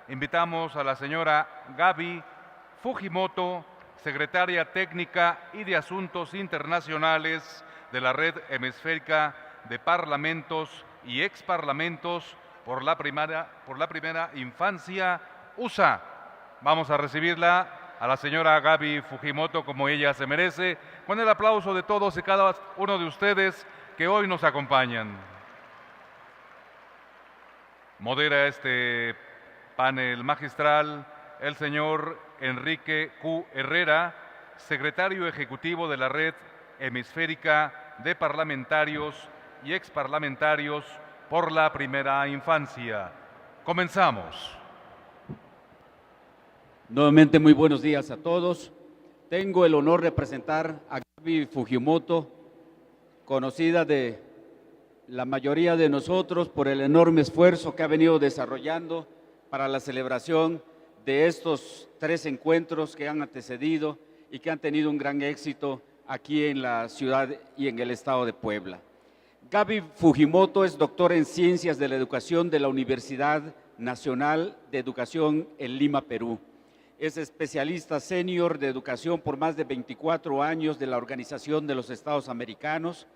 Invitamos a la señora Gaby Fujimoto, secretaria técnica y de Asuntos Internacionales de la Red Hemisférica de Parlamentos y Exparlamentos por la primera infancia, USA. Vamos a recibirla a la señora Gaby Fujimoto como ella se merece, con el aplauso de todos y cada uno de ustedes que hoy nos acompañan. Modera este panel magistral el señor Enrique Q. Herrera, secretario ejecutivo de la Red Hemisférica de Parlamentarios y Exparlamentarios por la Primera Infancia. Comenzamos. Nuevamente, muy buenos días a todos. Tengo el honor de presentar a Gaby Fujimoto, conocida de la mayoría de nosotros por el enorme esfuerzo que ha venido desarrollando para la celebración de estos 3 encuentros que han antecedido y que han tenido un gran éxito aquí en la ciudad y en el estado de Puebla. Gaby Fujimoto es doctora en Ciencias de la Educación de la Universidad Nacional de Educación en Lima, Perú. Es especialista senior de educación por más de 24 años de la Organización de los Estados Americanos.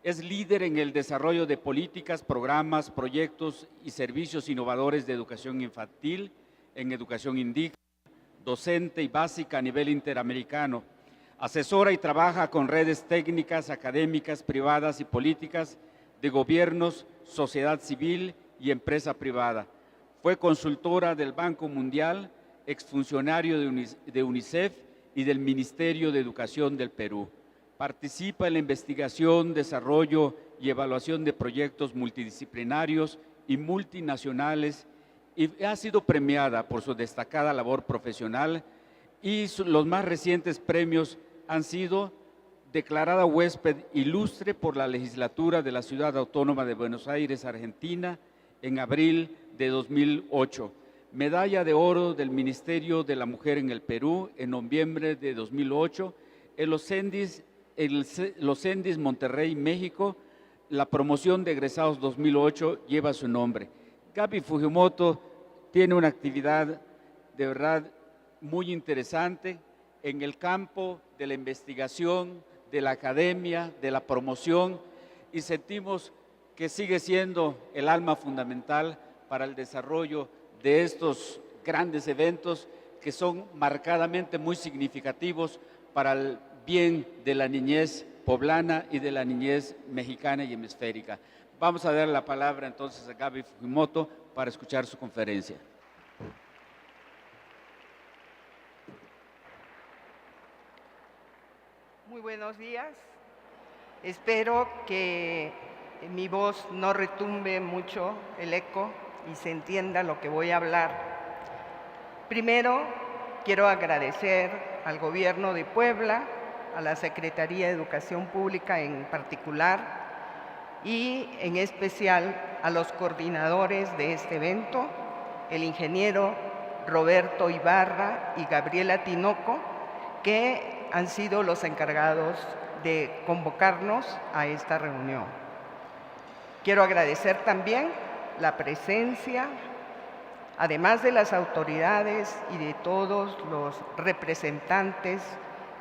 Es líder en el desarrollo de políticas, programas, proyectos y servicios innovadores de educación infantil, en educación indígena, docente y básica a nivel interamericano. Asesora y trabaja con redes técnicas, académicas, privadas y políticas de gobiernos, sociedad civil y empresa privada. Fue consultora del Banco Mundial, exfuncionario de UNICEF y del Ministerio de Educación del Perú. Participa en la investigación, desarrollo y evaluación de proyectos multidisciplinarios y multinacionales y ha sido premiada por su destacada labor profesional y los más recientes premios han sido declarada huésped ilustre por la legislatura de la Ciudad Autónoma de Buenos Aires, Argentina, en abril de 2008. Medalla de oro del Ministerio de la Mujer en el Perú en noviembre de 2008, en los CENDIS Monterrey, México. La promoción de egresados 2008 lleva su nombre. Gaby Fujimoto tiene una actividad de verdad muy interesante en el campo de la investigación, de la academia, de la promoción, y sentimos que sigue siendo el alma fundamental para el desarrollo de estos grandes eventos que son marcadamente muy significativos para el bien de la niñez poblana y de la niñez mexicana y hemisférica. Vamos a dar la palabra entonces a Gaby Fujimoto para escuchar su conferencia. Muy buenos días. Espero que mi voz no retumbe mucho el eco y se entienda lo que voy a hablar. Primero, quiero agradecer al Gobierno de Puebla, a la Secretaría de Educación Pública en particular y en especial a los coordinadores de este evento, el ingeniero Roberto Ibarra y Gabriela Tinoco, que han sido los encargados de convocarnos a esta reunión. Quiero agradecer también la presencia, además de las autoridades y de todos los representantes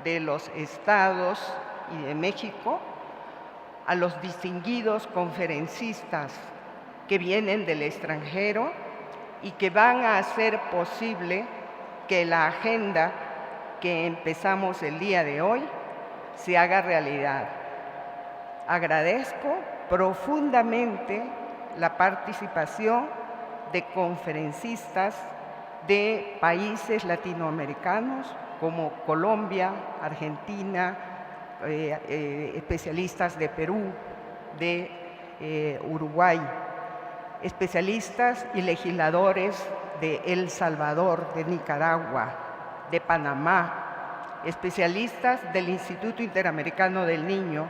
de los estados y de México, a los distinguidos conferencistas que vienen del extranjero y que van a hacer posible que la agenda que empezamos el día de hoy se haga realidad. Agradezco profundamente la participación de conferencistas de países latinoamericanos como Colombia, Argentina, especialistas de Perú, de Uruguay, especialistas y legisladores de El Salvador, de Nicaragua, de Panamá, especialistas del Instituto Interamericano del Niño,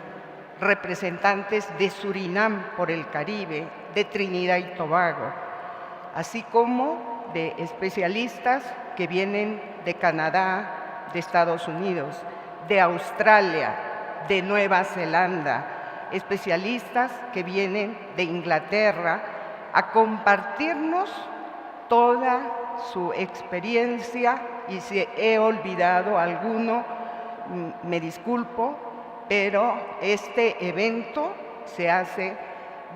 representantes de Surinam por el Caribe, de Trinidad y Tobago, así como de especialistas que vienen de Canadá, de Estados Unidos, de Australia, de Nueva Zelanda, especialistas que vienen de Inglaterra a compartirnos toda su experiencia y si he olvidado alguno, me disculpo, pero este evento se hace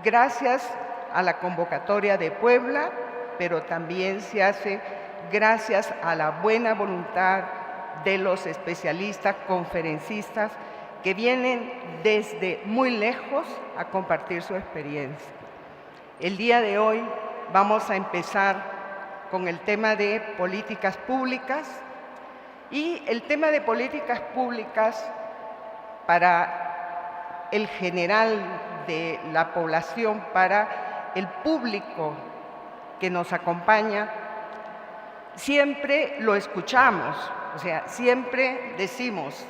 gracias a la convocatoria de Puebla, pero también se hace gracias a la buena voluntad de los especialistas, conferencistas, que vienen desde muy lejos a compartir su experiencia. El día de hoy vamos a empezar con el tema de políticas públicas, y el tema de políticas públicas para el general de la población, para el público que nos acompaña, siempre lo escuchamos, o sea, siempre decimos,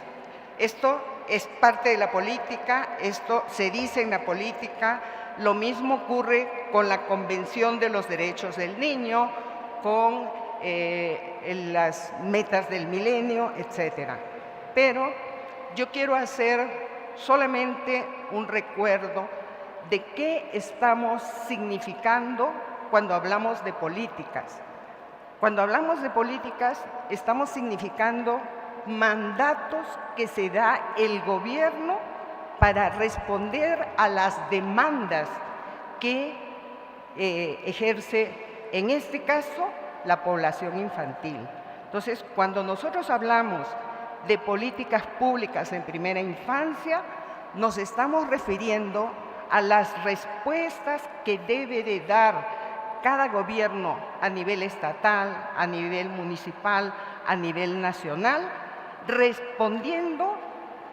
esto es parte de la política, esto se dice en la política. Lo mismo ocurre con la Convención de los Derechos del Niño, con las metas del milenio, etc. Pero yo quiero hacer solamente un recuerdo de qué estamos significando cuando hablamos de políticas. Cuando hablamos de políticas, estamos significando mandatos que se da el gobierno para responder a las demandas que ejerce, en este caso, la población infantil. Entonces, cuando nosotros hablamos de políticas públicas en primera infancia, nos estamos refiriendo a las respuestas que debe de dar cada gobierno a nivel estatal, a nivel municipal, a nivel nacional, respondiendo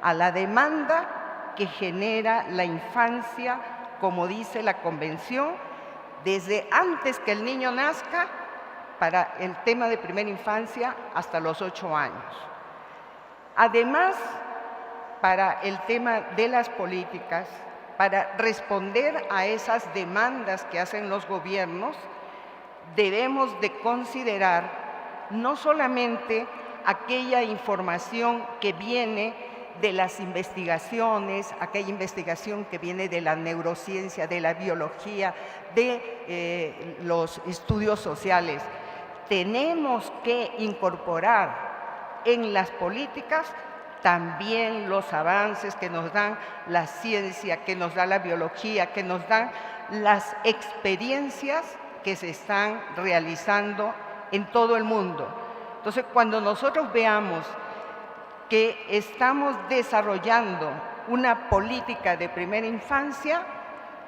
a la demanda que genera la infancia, como dice la Convención, desde antes que el niño nazca, para el tema de primera infancia, hasta los 8 años. Además, para el tema de las políticas, para responder a esas demandas que hacen los gobiernos, debemos de considerar no solamente aquella información que viene de las investigaciones, aquella investigación que viene de la neurociencia, de la biología, de los estudios sociales. Tenemos que incorporar en las políticas también los avances que nos dan la ciencia, que nos da la biología, que nos dan las experiencias que se están realizando en todo el mundo. Entonces, cuando nosotros veamos que estamos desarrollando una política de primera infancia,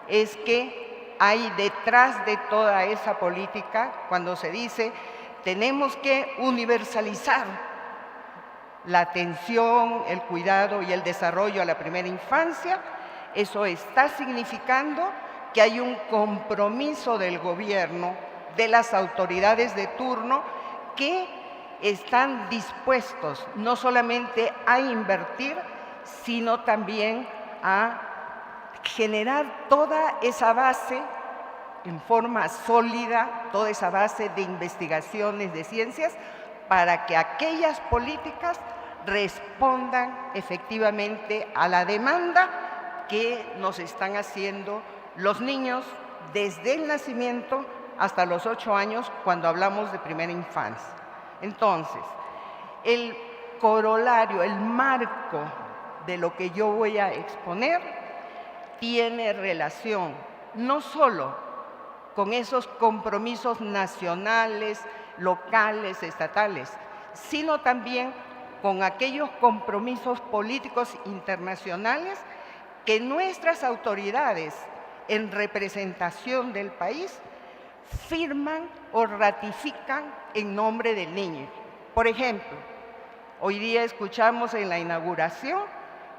es que hay detrás de toda esa política, cuando se dice tenemos que universalizar la atención, el cuidado y el desarrollo a la primera infancia, eso está significando que hay un compromiso del gobierno, de las autoridades de turno, que están dispuestos no solamente a invertir, sino también a generar toda esa base en forma sólida, toda esa base de investigaciones, de ciencias, para que aquellas políticas respondan efectivamente a la demanda que nos están haciendo los niños desde el nacimiento hasta los 8 años, cuando hablamos de primera infancia. Entonces, el corolario, el marco de lo que yo voy a exponer tiene relación no solo con esos compromisos nacionales, locales, estatales, sino también con aquellos compromisos políticos internacionales que nuestras autoridades en representación del país firman o ratifican en nombre del niño. Por ejemplo, hoy día escuchamos en la inauguración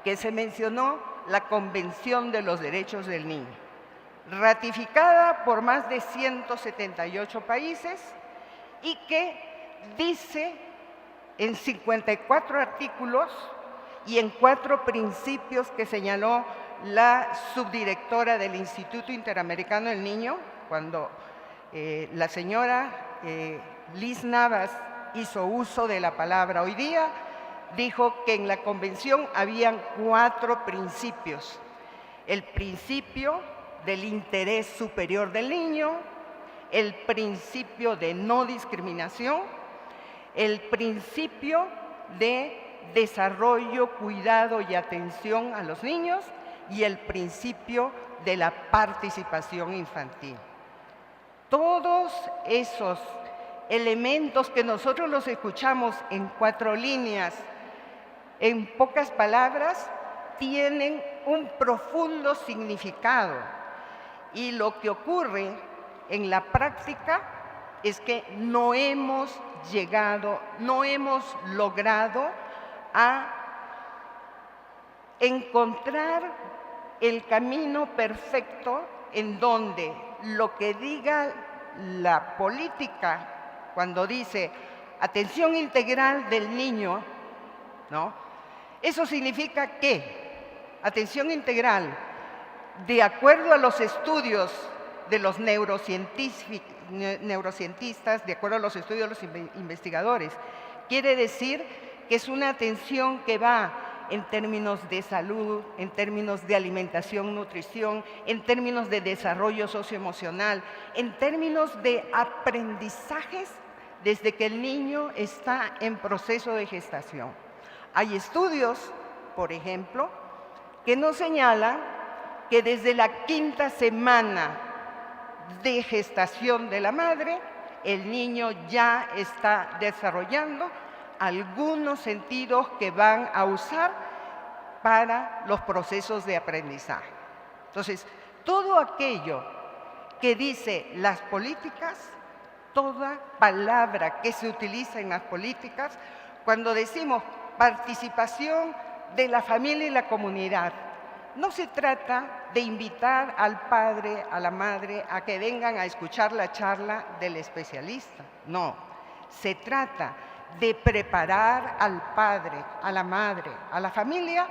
que se mencionó la Convención de los Derechos del Niño, ratificada por más de 178 países y que dice en 54 artículos y en 4 principios que señaló la subdirectora del Instituto Interamericano del Niño, cuando la señora Liz Navas hizo uso de la palabra hoy día, dijo que en la convención habían 4 principios. El principio del interés superior del niño, el principio de no discriminación, el principio de desarrollo, cuidado y atención a los niños y el principio de la participación infantil. Todos esos elementos que nosotros los escuchamos en 4 líneas, en pocas palabras, tienen un profundo significado. Y lo que ocurre en la práctica es que no hemos logrado a encontrar el camino perfecto en donde lo que diga la política cuando dice atención integral del niño, ¿no? Eso significa que atención integral, de acuerdo a los estudios de los neurocientistas, de acuerdo a los estudios de los investigadores, quiere decir que es una atención que va en términos de salud, en términos de alimentación, nutrición, en términos de desarrollo socioemocional, en términos de aprendizajes desde que el niño está en proceso de gestación. Hay estudios, por ejemplo, que nos señalan que desde la 5ª semana de gestación de la madre, el niño ya está desarrollando algunos sentidos que van a usar para los procesos de aprendizaje. Entonces, todo aquello que dice las políticas, toda palabra que se utiliza en las políticas, cuando decimos participación de la familia y la comunidad, no se trata de invitar al padre, a la madre, a que vengan a escuchar la charla del especialista. No, se trata de preparar al padre, a la madre, a la familia,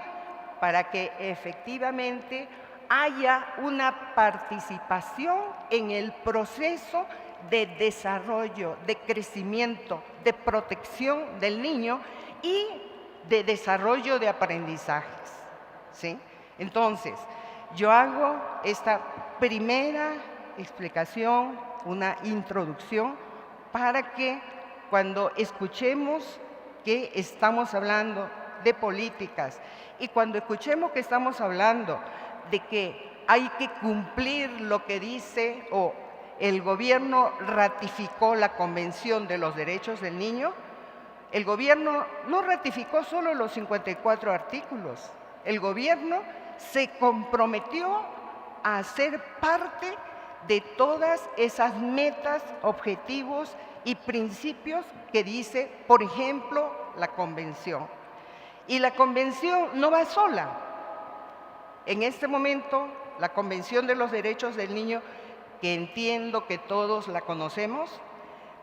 para que efectivamente haya una participación en el proceso de desarrollo, de crecimiento, de protección del niño y de desarrollo de aprendizajes, ¿sí? Entonces, yo hago esta primera explicación, una introducción, para que cuando escuchemos que estamos hablando de políticas y cuando escuchemos que estamos hablando de que hay que cumplir lo que dice o el gobierno ratificó la Convención de los Derechos del Niño, el gobierno no ratificó solo los 54 artículos, el gobierno se comprometió a ser parte de todas esas metas, objetivos y principios que dice, por ejemplo, la Convención. Y la Convención no va sola. En este momento, la Convención de los Derechos del Niño, que entiendo que todos la conocemos,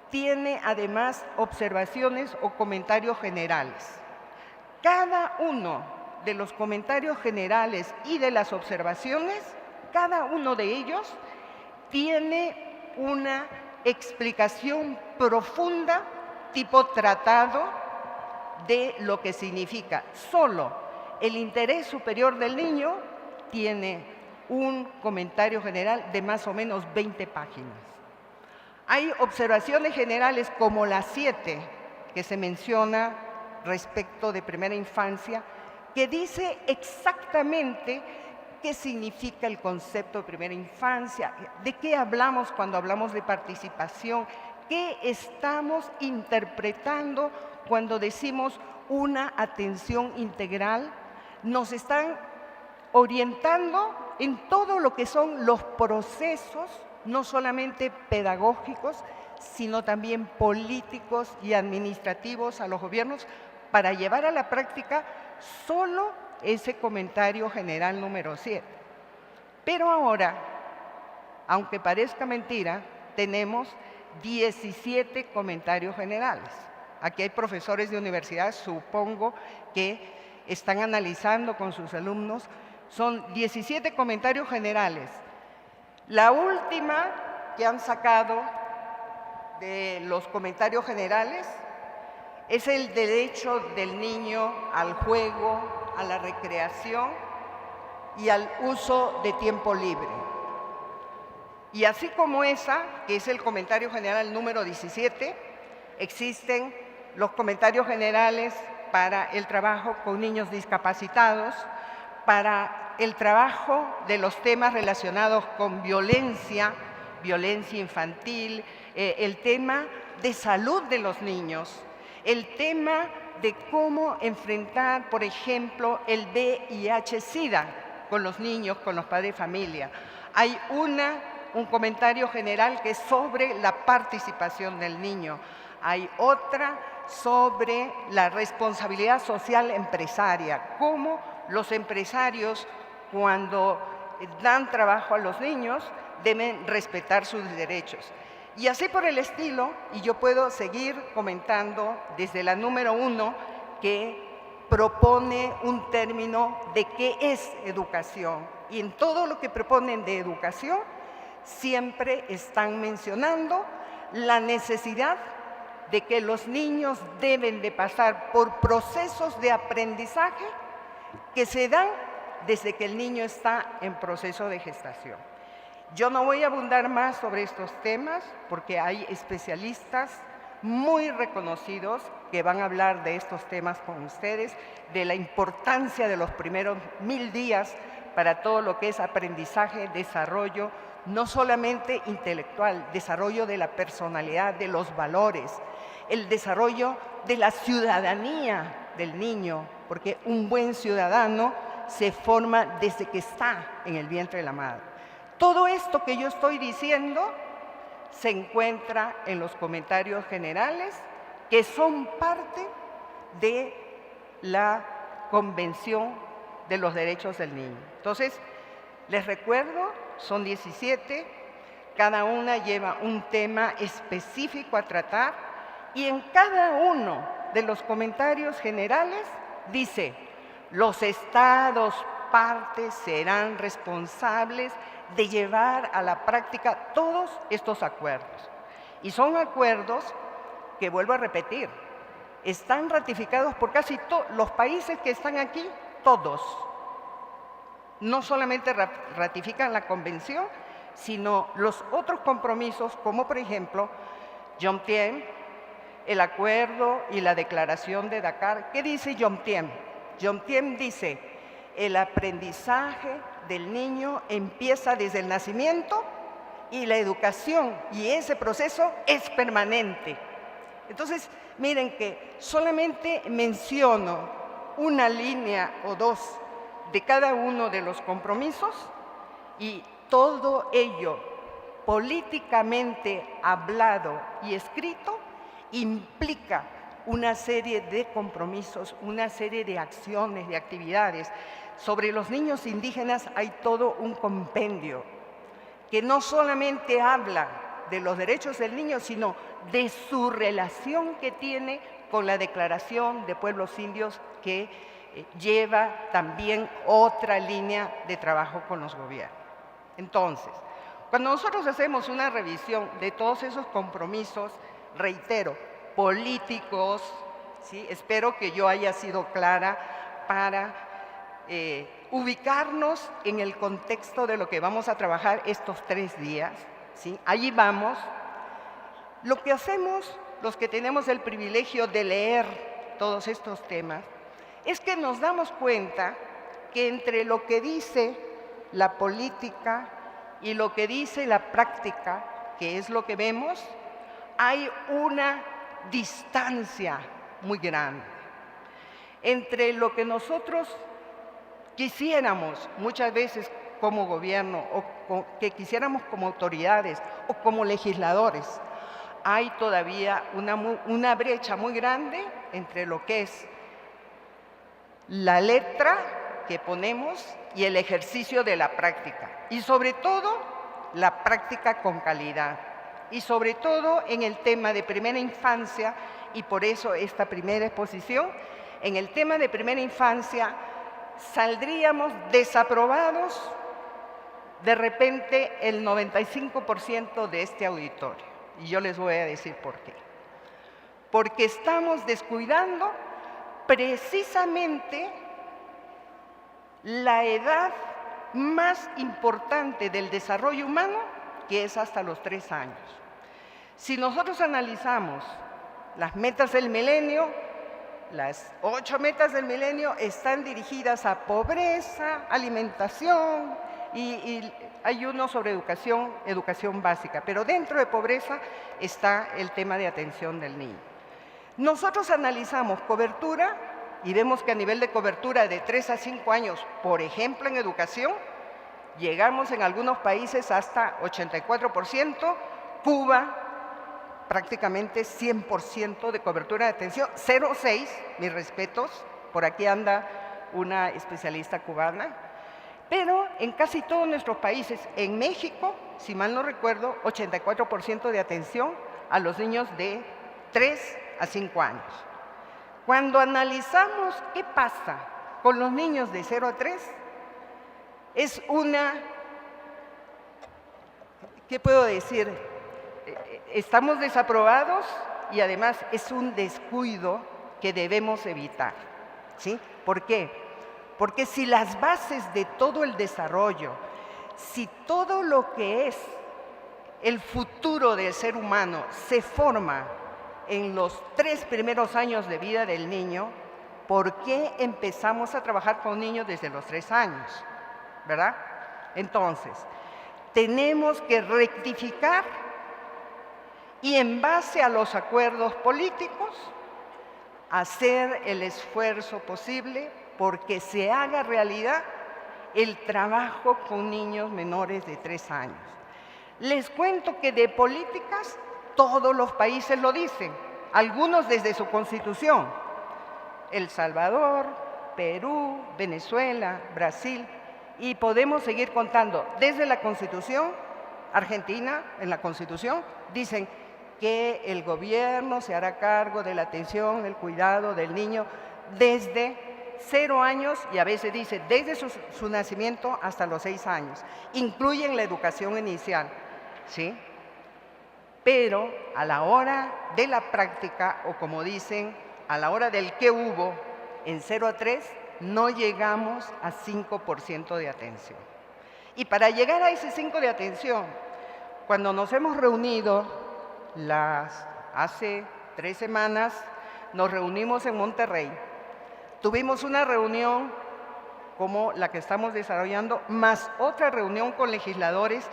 tiene además observaciones o comentarios generales. Cada uno de los comentarios generales y de las observaciones, cada uno de ellos tiene una explicación profunda, tipo tratado, de lo que significa. Solo el interés superior del niño tiene un comentario general de más o menos 20 páginas. Hay observaciones generales como las 7 que se menciona respecto de primera infancia, que dice exactamente qué significa el concepto de primera infancia, de qué hablamos cuando hablamos de participación, qué estamos interpretando cuando decimos una atención integral. Nos están orientando en todo lo que son los procesos, no solamente pedagógicos, sino también políticos y administrativos a los gobiernos para llevar a la práctica solo ese comentario general número 7. Pero ahora, aunque parezca mentira, tenemos 17 comentarios generales. Aquí hay profesores de universidad, supongo que están analizando con sus alumnos. Son 17 comentarios generales. La última que han sacado de los comentarios generales es el derecho del niño al juego, a la recreación y al uso de tiempo libre. Y así como esa, que es el comentario general número 17, existen los comentarios generales para el trabajo con niños discapacitados, para el trabajo de los temas relacionados con violencia infantil, el tema de salud de los niños, el tema de cómo enfrentar, por ejemplo, el VIH-Sida con los niños, con los padres de familia. Hay un comentario general que es sobre la participación del niño. Hay otra sobre la responsabilidad social empresaria, cómo los empresarios, cuando dan trabajo a los niños, deben respetar sus derechos. Y así por el estilo, y yo puedo seguir comentando desde la número 1, que propone un término de qué es educación. Y en todo lo que proponen de educación, siempre están mencionando la necesidad de que los niños deben de pasar por procesos de aprendizaje que se dan desde que el niño está en proceso de gestación. Yo no voy a abundar más sobre estos temas porque hay especialistas muy reconocidos que van a hablar de estos temas con ustedes, de la importancia de los primeros 1000 días para todo lo que es aprendizaje, desarrollo, no solamente intelectual, desarrollo de la personalidad, de los valores, el desarrollo de la ciudadanía del niño, porque un buen ciudadano se forma desde que está en el vientre de la madre. Todo esto que yo estoy diciendo se encuentra en los comentarios generales que son parte de la Convención de los Derechos del Niño. Entonces, les recuerdo, son 17, cada una lleva un tema específico a tratar y en cada uno de los comentarios generales dice: los estados partes serán responsables de llevar a la práctica todos estos acuerdos. Y son acuerdos que, vuelvo a repetir, están ratificados por casi todos los países que están aquí, todos. No solamente ratifican la convención, sino los otros compromisos, como por ejemplo, Yomtien, el acuerdo y la declaración de Dakar. ¿Qué dice Yomtien? Yomtien dice: el aprendizaje del niño empieza desde el nacimiento y la educación y ese proceso es permanente. Entonces, miren que solamente menciono una línea o dos de cada uno de los compromisos y todo ello políticamente hablado y escrito implica una serie de compromisos, una serie de acciones, de actividades. Sobre los niños indígenas hay todo un compendio que no solamente habla de los derechos del niño, sino de su relación que tiene con la Declaración de Pueblos Indios, que lleva también otra línea de trabajo con los gobiernos. Entonces, cuando nosotros hacemos una revisión de todos esos compromisos, reitero, políticos, ¿sí? Espero que yo haya sido clara para ubicarnos en el contexto de lo que vamos a trabajar estos 3 días, ¿sí? Allí vamos. Lo que hacemos, los que tenemos el privilegio de leer todos estos temas, es que nos damos cuenta que entre lo que dice la política y lo que dice la práctica, que es lo que vemos, hay una distancia muy grande entre lo que nosotros quisiéramos muchas veces como gobierno o que quisiéramos como autoridades o como legisladores. Hay todavía una brecha muy grande entre lo que es la letra que ponemos y el ejercicio de la práctica. Y sobre todo, la práctica con calidad. Y sobre todo en el tema de primera infancia, y por eso esta primera exposición, en el tema de primera infancia saldríamos desaprobados de repente el 95% de este auditorio. Y yo les voy a decir por qué. Porque estamos descuidando precisamente la edad más importante del desarrollo humano, que es hasta los 3 años. Si nosotros analizamos las metas del milenio, las 8 metas del milenio están dirigidas a pobreza, alimentación y hay uno sobre educación básica, pero dentro de pobreza está el tema de atención del niño. Nosotros analizamos cobertura y vemos que a nivel de cobertura de 3 a 5 años, por ejemplo en educación, llegamos en algunos países hasta 84%, Cuba prácticamente 100% de cobertura de atención, 0,6, mis respetos, por aquí anda una especialista cubana, pero en casi todos nuestros países, en México, si mal no recuerdo, 84% de atención a los niños de 3 a 5 años. Cuando analizamos qué pasa con los niños de 0 a 3, es ¿qué puedo decir? Estamos desaprobados y además es un descuido que debemos evitar, ¿sí? ¿Por qué? Porque si las bases de todo el desarrollo, si todo lo que es el futuro del ser humano se forma en los 3 primeros años de vida del niño, ¿por qué empezamos a trabajar con niños desde los 3 años? ¿Verdad? Entonces, tenemos que rectificar y en base a los acuerdos políticos, hacer el esfuerzo posible porque se haga realidad el trabajo con niños menores de 3 años. Les cuento que de políticas todos los países lo dicen, algunos desde su constitución. El Salvador, Perú, Venezuela, Brasil, y podemos seguir contando. Desde la Constitución, Argentina, en la Constitución, dicen que el gobierno se hará cargo de la atención, el cuidado del niño desde 0 años y a veces dice desde su nacimiento hasta los 6 años. Incluyen la educación inicial, ¿sí? Pero a la hora de la práctica, o como dicen, a la hora del qué hubo, en 0 a 3, no llegamos a 5% de atención. Y para llegar a ese 5% de atención, cuando nos hemos reunido hace 3 semanas, nos reunimos en Monterrey. Tuvimos una reunión como la que estamos desarrollando, más otra reunión con legisladores,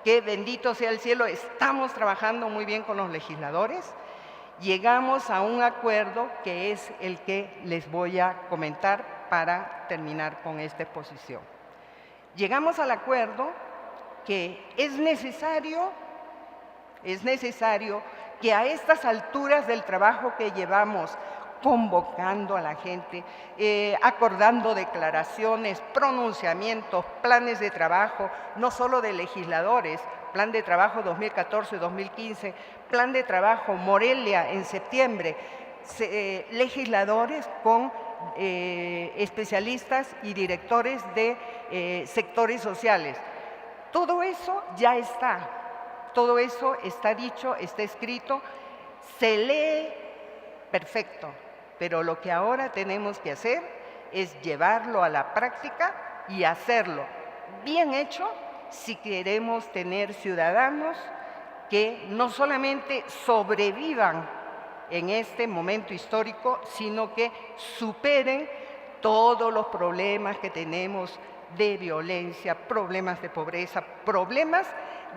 que bendito sea el cielo, estamos trabajando muy bien con los legisladores. Llegamos a un acuerdo que es el que les voy a comentar para terminar con esta exposición. Llegamos al acuerdo que es necesario que a estas alturas del trabajo que llevamos, convocando a la gente, acordando declaraciones, pronunciamientos, planes de trabajo, no solo de legisladores, plan de trabajo 2014-2015, plan de trabajo Morelia en septiembre, legisladores con especialistas y directores de sectores sociales. Todo eso ya está, todo eso está dicho, está escrito, se lee perfecto, pero lo que ahora tenemos que hacer es llevarlo a la práctica y hacerlo bien hecho si queremos tener ciudadanos que no solamente sobrevivan en este momento histórico, sino que superen todos los problemas que tenemos de violencia, problemas de pobreza, problemas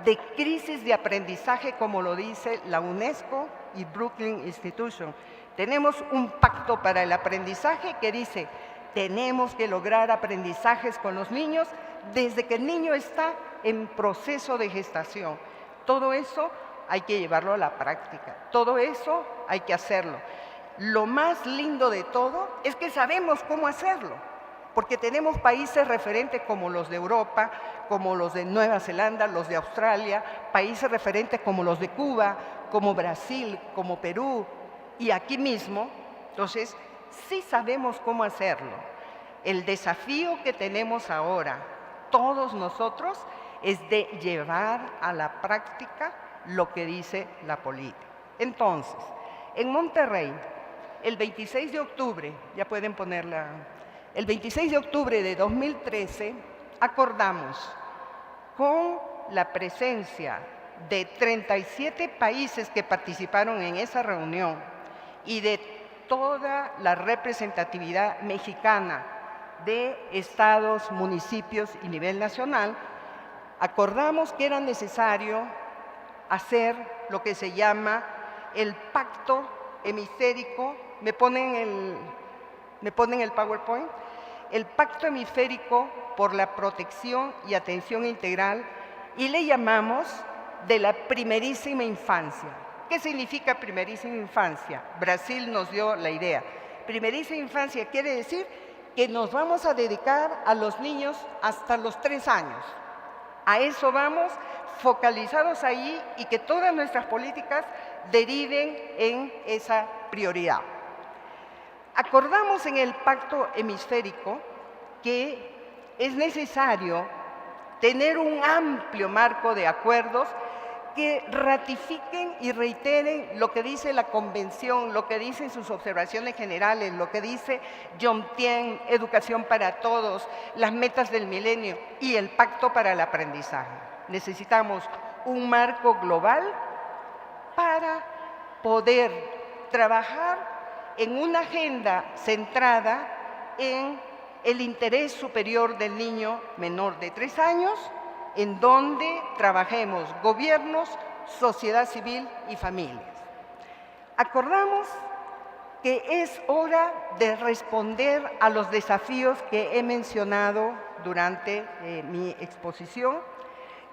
de crisis de aprendizaje, como lo dice la UNESCO y Brooklyn Institution. Tenemos un pacto para el aprendizaje que dice, tenemos que lograr aprendizajes con los niños desde que el niño está en proceso de gestación. Todo eso hay que llevarlo a la práctica, todo eso hay que hacerlo. Lo más lindo de todo es que sabemos cómo hacerlo, porque tenemos países referentes como los de Europa, como los de Nueva Zelanda, los de Australia, países referentes como los de Cuba, como Brasil, como Perú, y aquí mismo. Entonces, sí sabemos cómo hacerlo. El desafío que tenemos ahora, todos nosotros, es de llevar a la práctica lo que dice la política. Entonces, en Monterrey, el 26 de octubre, ya pueden ponerla, el 26 de octubre de 2013, acordamos con la presencia de 37 países que participaron en esa reunión y de toda la representatividad mexicana de estados, municipios y nivel nacional, acordamos que era necesario hacer lo que se llama el pacto hemisférico. ¿Me ponen el PowerPoint? El pacto hemisférico por la protección y atención integral, y le llamamos de la primerísima infancia. ¿Qué significa primerísima infancia? Brasil nos dio la idea. Primerísima infancia quiere decir que nos vamos a dedicar a los niños hasta los 3 años. A eso vamos, focalizados ahí, y que todas nuestras políticas deriven en esa prioridad. Acordamos en el pacto hemisférico que es necesario tener un amplio marco de acuerdos que ratifiquen y reiteren lo que dice la Convención, lo que dicen sus observaciones generales, lo que dice Yomtien, Educación para Todos, las metas del milenio y el Pacto para el Aprendizaje. Necesitamos un marco global para poder trabajar en una agenda centrada en el interés superior del niño menor de 3 años, en donde trabajemos gobiernos, sociedad civil y familias. Acordamos que es hora de responder a los desafíos que he mencionado durante mi exposición,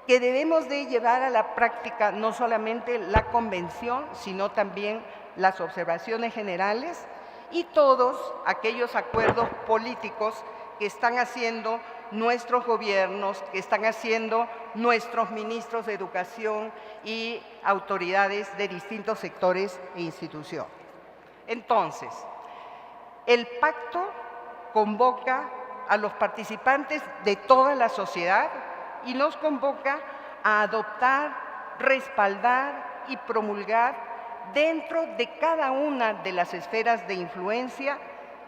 que debemos de llevar a la práctica no solamente la Convención, sino también las observaciones generales y todos aquellos acuerdos políticos que están haciendo nuestros gobiernos, que están haciendo nuestros ministros de educación y autoridades de distintos sectores e instituciones. Entonces, el pacto convoca a los participantes de toda la sociedad y nos convoca a adoptar, respaldar y promulgar dentro de cada una de las esferas de influencia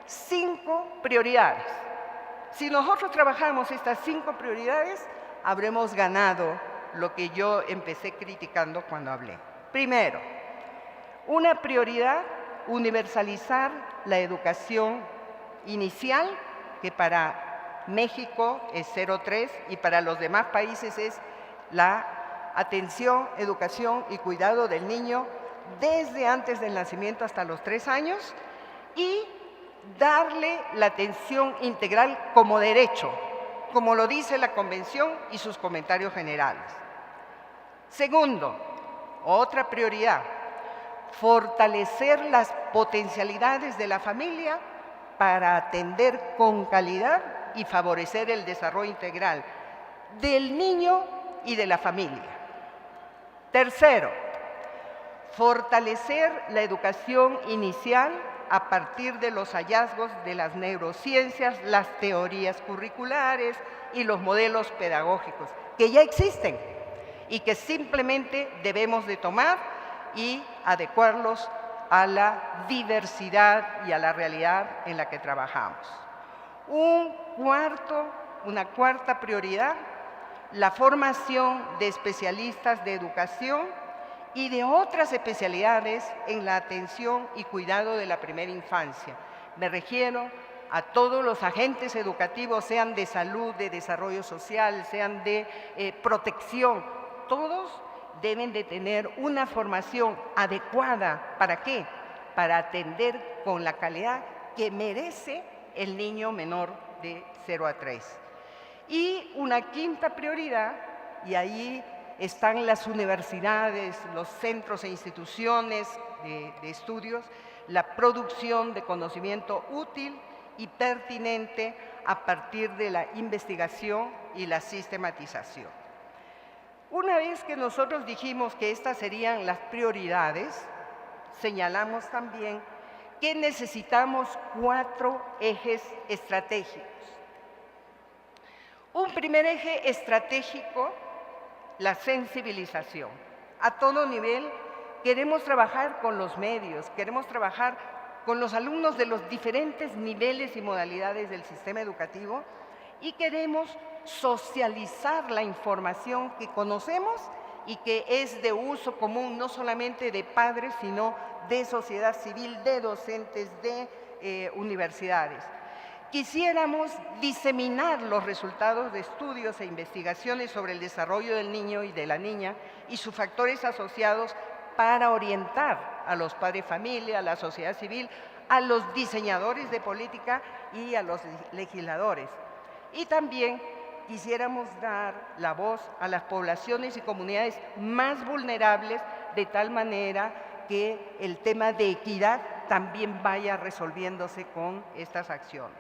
5 prioridades. Si nosotros trabajamos estas 5 prioridades, habremos ganado lo que yo empecé criticando cuando hablé. Primero, una prioridad, universalizar la educación inicial, que para México es 0,3 y para los demás países es la atención, educación y cuidado del niño desde antes del nacimiento hasta los 3 años, y darle la atención integral como derecho, como lo dice la Convención y sus comentarios generales. Segundo, otra prioridad, fortalecer las potencialidades de la familia para atender con calidad y favorecer el desarrollo integral del niño y de la familia. Tercero, fortalecer la educación inicial a partir de los hallazgos de las neurociencias, las teorías curriculares y los modelos pedagógicos que ya existen y que simplemente debemos de tomar y adecuarlos a la diversidad y a la realidad en la que trabajamos. Una cuarta prioridad, la formación de especialistas de educación y de otras especialidades en la atención y cuidado de la primera infancia. Me refiero a todos los agentes educativos, sean de salud, de desarrollo social, sean de protección. Todos deben de tener una formación adecuada. ¿Para qué? Para atender con la calidad que merece el niño menor de 0 a 3. Y una quinta prioridad, y ahí están las universidades, los centros e instituciones de estudios, la producción de conocimiento útil y pertinente a partir de la investigación y la sistematización. Una vez que nosotros dijimos que estas serían las prioridades, señalamos también que necesitamos 4 ejes estratégicos. Un primer eje estratégico, la sensibilización. A todo nivel queremos trabajar con los medios, queremos trabajar con los alumnos de los diferentes niveles y modalidades del sistema educativo y queremos socializar la información que conocemos y que es de uso común no solamente de padres, sino de sociedad civil, de docentes, de universidades. Quisiéramos diseminar los resultados de estudios e investigaciones sobre el desarrollo del niño y de la niña y sus factores asociados para orientar a los padres de familia, a la sociedad civil, a los diseñadores de política y a los legisladores. Y también quisiéramos dar la voz a las poblaciones y comunidades más vulnerables de tal manera que el tema de equidad también vaya resolviéndose con estas acciones.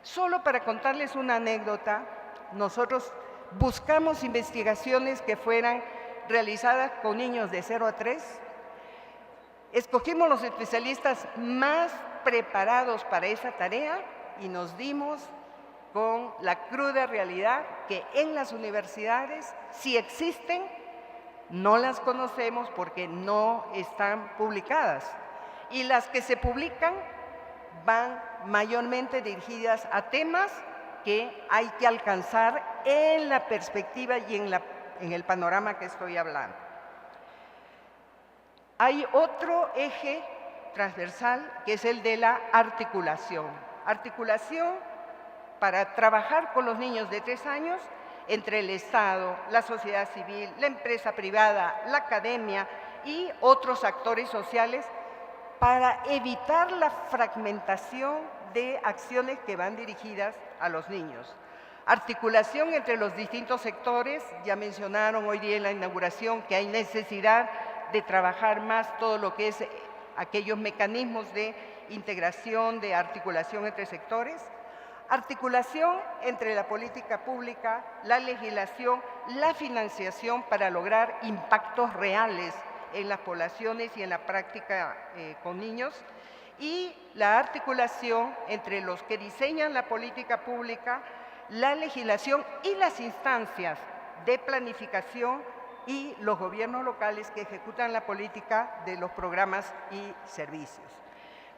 Solo para contarles una anécdota, nosotros buscamos investigaciones que fueran realizadas con niños de 0 a 3. Escogimos los especialistas más preparados para esa tarea y nos dimos con la cruda realidad que en las universidades, si existen, no las conocemos porque no están publicadas. Y las que se publican van mayormente dirigidas a temas que hay que alcanzar en la perspectiva y en el panorama que estoy hablando. Hay otro eje transversal que es el de la articulación. Articulación para trabajar con los niños de 3 años entre el Estado, la sociedad civil, la empresa privada, la academia y otros actores sociales para evitar la fragmentación de acciones que van dirigidas a los niños. Articulación entre los distintos sectores, ya mencionaron hoy día en la inauguración que hay necesidad de trabajar más todo lo que es aquellos mecanismos de integración, de articulación entre sectores. Articulación entre la política pública, la legislación, la financiación para lograr impactos reales en las poblaciones y en la práctica con niños, y la articulación entre los que diseñan la política pública, la legislación y las instancias de planificación y los gobiernos locales que ejecutan la política de los programas y servicios.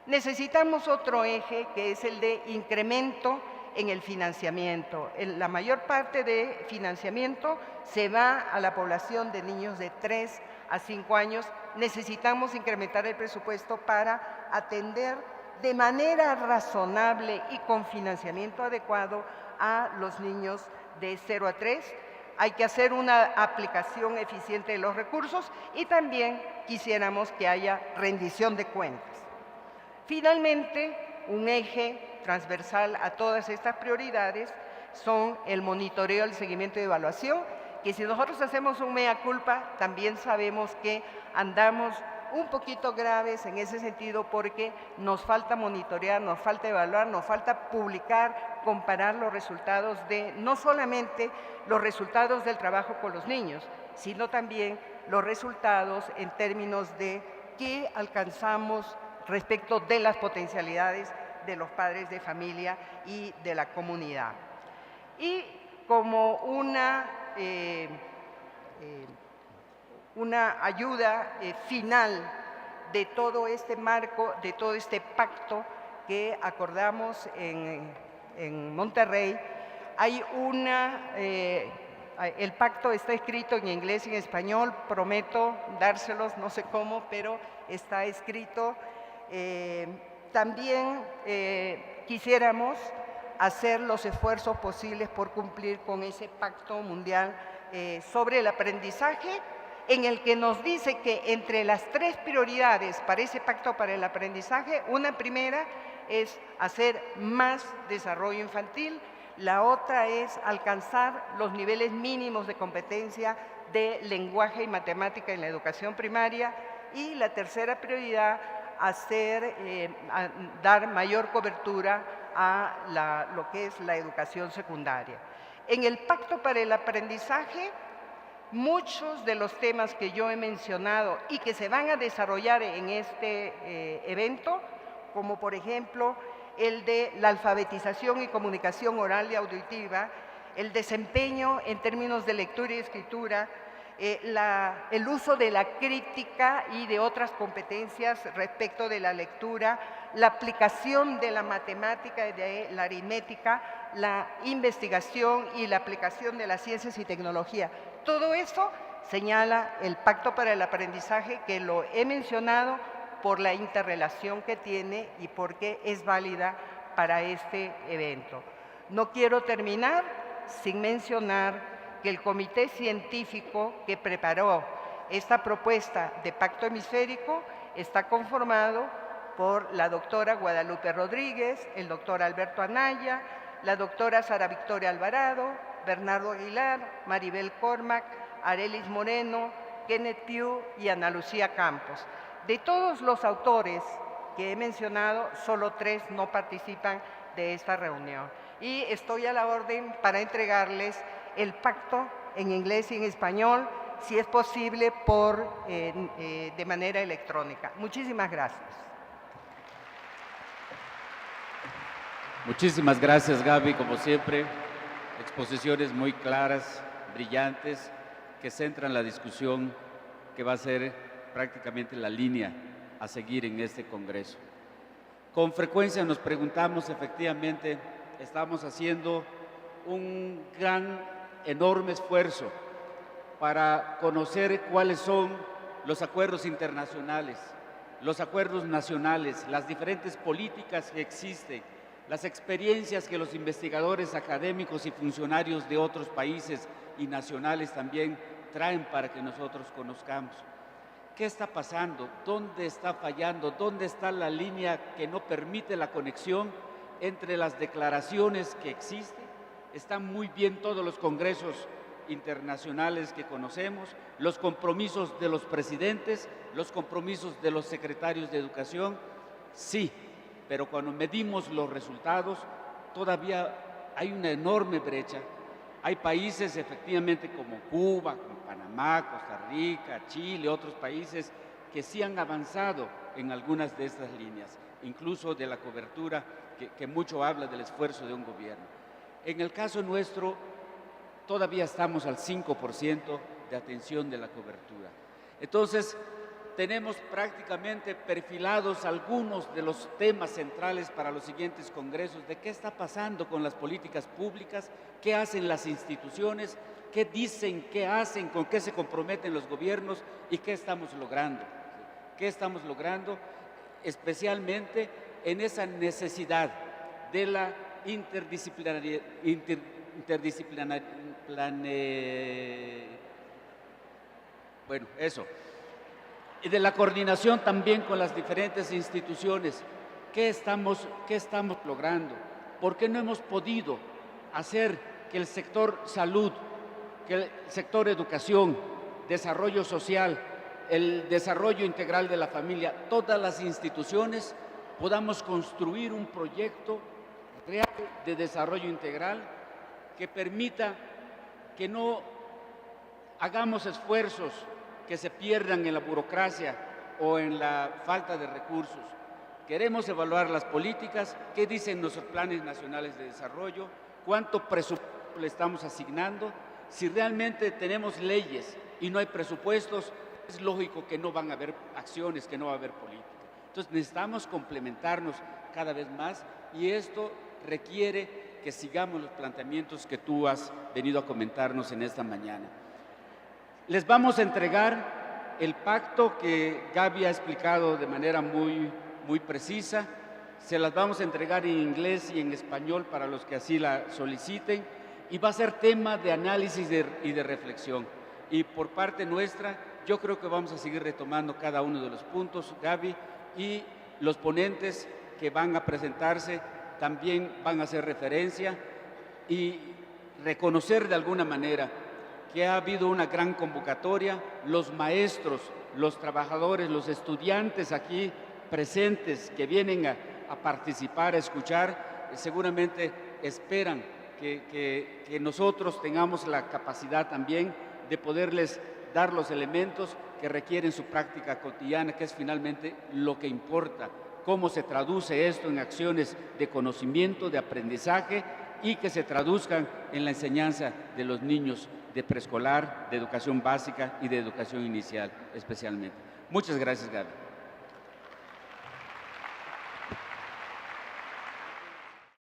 Necesitamos otro eje que es el de incremento en el financiamiento. La mayor parte de financiamiento se va a la población de niños de 3 a 5 años. Necesitamos incrementar el presupuesto para atender de manera razonable y con financiamiento adecuado a los niños de 0 a 3. Hay que hacer una aplicación eficiente de los recursos y también quisiéramos que haya rendición de cuentas. Finalmente, un eje transversal a todas estas prioridades son el monitoreo, el seguimiento y evaluación, que si nosotros hacemos un mea culpa, también sabemos que andamos un poquito graves en ese sentido porque nos falta monitorear, nos falta evaluar, nos falta publicar, comparar los resultados de, no solamente los resultados del trabajo con los niños, sino también los resultados en términos de qué alcanzamos respecto de las potencialidades de los padres de familia y de la comunidad. Y como una ayuda final de todo este marco, de todo este pacto que acordamos en Monterrey, hay el pacto está escrito en inglés y en español, prometo dárselos, no sé cómo, pero está escrito. También quisiéramos hacer los esfuerzos posibles por cumplir con ese pacto mundial sobre el aprendizaje, en el que nos dice que entre las 3 prioridades para ese pacto para el aprendizaje, una primera es hacer más desarrollo infantil, la otra es alcanzar los niveles mínimos de competencia de lenguaje y matemática en la educación primaria, y la tercera prioridad, dar mayor cobertura a lo que es la educación secundaria. En el Pacto para el Aprendizaje, muchos de los temas que yo he mencionado y que se van a desarrollar en este evento, como por ejemplo el de la alfabetización y comunicación oral y auditiva, el desempeño en términos de lectura y escritura, el uso de la crítica y de otras competencias respecto de la lectura, la aplicación de la matemática y de la aritmética, la investigación y la aplicación de las ciencias y tecnología. Todo eso señala el Pacto para el Aprendizaje, que lo he mencionado por la interrelación que tiene y porque es válida para este evento. No quiero terminar sin mencionar que el comité científico que preparó esta propuesta de pacto hemisférico está conformado por la doctora Guadalupe Rodríguez, el doctor Alberto Anaya, la doctora Sara Victoria Alvarado, Bernardo Aguilar, Maribel Cormac, Arelis Moreno, Kenneth Pugh y Ana Lucía Campos. De todos los autores que he mencionado, solo 3 no participan de esta reunión. Y estoy a la orden para entregarles el pacto en inglés y en español, si es posible, de manera electrónica. Muchísimas gracias. Muchísimas gracias, Gaby, como siempre. Exposiciones muy claras, brillantes, que centran la discusión que va a ser prácticamente la línea a seguir en este Congreso. Con frecuencia nos preguntamos, efectivamente, estamos haciendo un enorme esfuerzo para conocer cuáles son los acuerdos internacionales, los acuerdos nacionales, las diferentes políticas que existen, las experiencias que los investigadores académicos y funcionarios de otros países y nacionales también traen para que nosotros conozcamos. ¿Qué está pasando? ¿Dónde está fallando? ¿Dónde está la línea que no permite la conexión entre las declaraciones que existen? Están muy bien todos los congresos internacionales que conocemos, los compromisos de los presidentes, los compromisos de los secretarios de educación, sí, pero cuando medimos los resultados todavía hay una enorme brecha. Hay países efectivamente como Cuba, como Panamá, Costa Rica, Chile, otros países que sí han avanzado en algunas de estas líneas, incluso de la cobertura que mucho habla del esfuerzo de un gobierno. En el caso nuestro, todavía estamos al 5% de atención de la cobertura. Entonces, tenemos prácticamente perfilados algunos de los temas centrales para los siguientes congresos, de qué está pasando con las políticas públicas, qué hacen las instituciones, qué dicen, qué hacen, con qué se comprometen los gobiernos y qué estamos logrando. ¿Qué estamos logrando? Especialmente en esa necesidad de la y de la coordinación también con las diferentes instituciones. ¿Qué estamos logrando? ¿Por qué no hemos podido hacer que el sector salud, que el sector educación, desarrollo social, el desarrollo integral de la familia, todas las instituciones podamos construir un proyecto real de desarrollo integral que permita que no hagamos esfuerzos que se pierdan en la burocracia o en la falta de recursos? Queremos evaluar las políticas, qué dicen nuestros planes nacionales de desarrollo, cuánto presupuesto le estamos asignando. Si realmente tenemos leyes y no hay presupuestos, es lógico que no van a haber acciones, que no va a haber política. Entonces necesitamos complementarnos cada vez más y esto requiere que sigamos los planteamientos que tú has venido a comentarnos en esta mañana. Les vamos a entregar el pacto que Gaby ha explicado de manera muy precisa. Se las vamos a entregar en inglés y en español para los que así la soliciten y va a ser tema de análisis y de reflexión. Y por parte nuestra, yo creo que vamos a seguir retomando cada uno de los puntos, Gaby, y los ponentes que van a presentarse también van a hacer referencia y reconocer de alguna manera que ha habido una gran convocatoria. Los maestros, los trabajadores, los estudiantes aquí presentes que vienen a participar, a escuchar, seguramente esperan que nosotros tengamos la capacidad también de poderles dar los elementos que requieren su práctica cotidiana, que es finalmente lo que importa, cómo se traduce esto en acciones de conocimiento, de aprendizaje y que se traduzcan en la enseñanza de los niños de preescolar, de educación básica y de educación inicial especialmente. Muchas gracias, Gaby.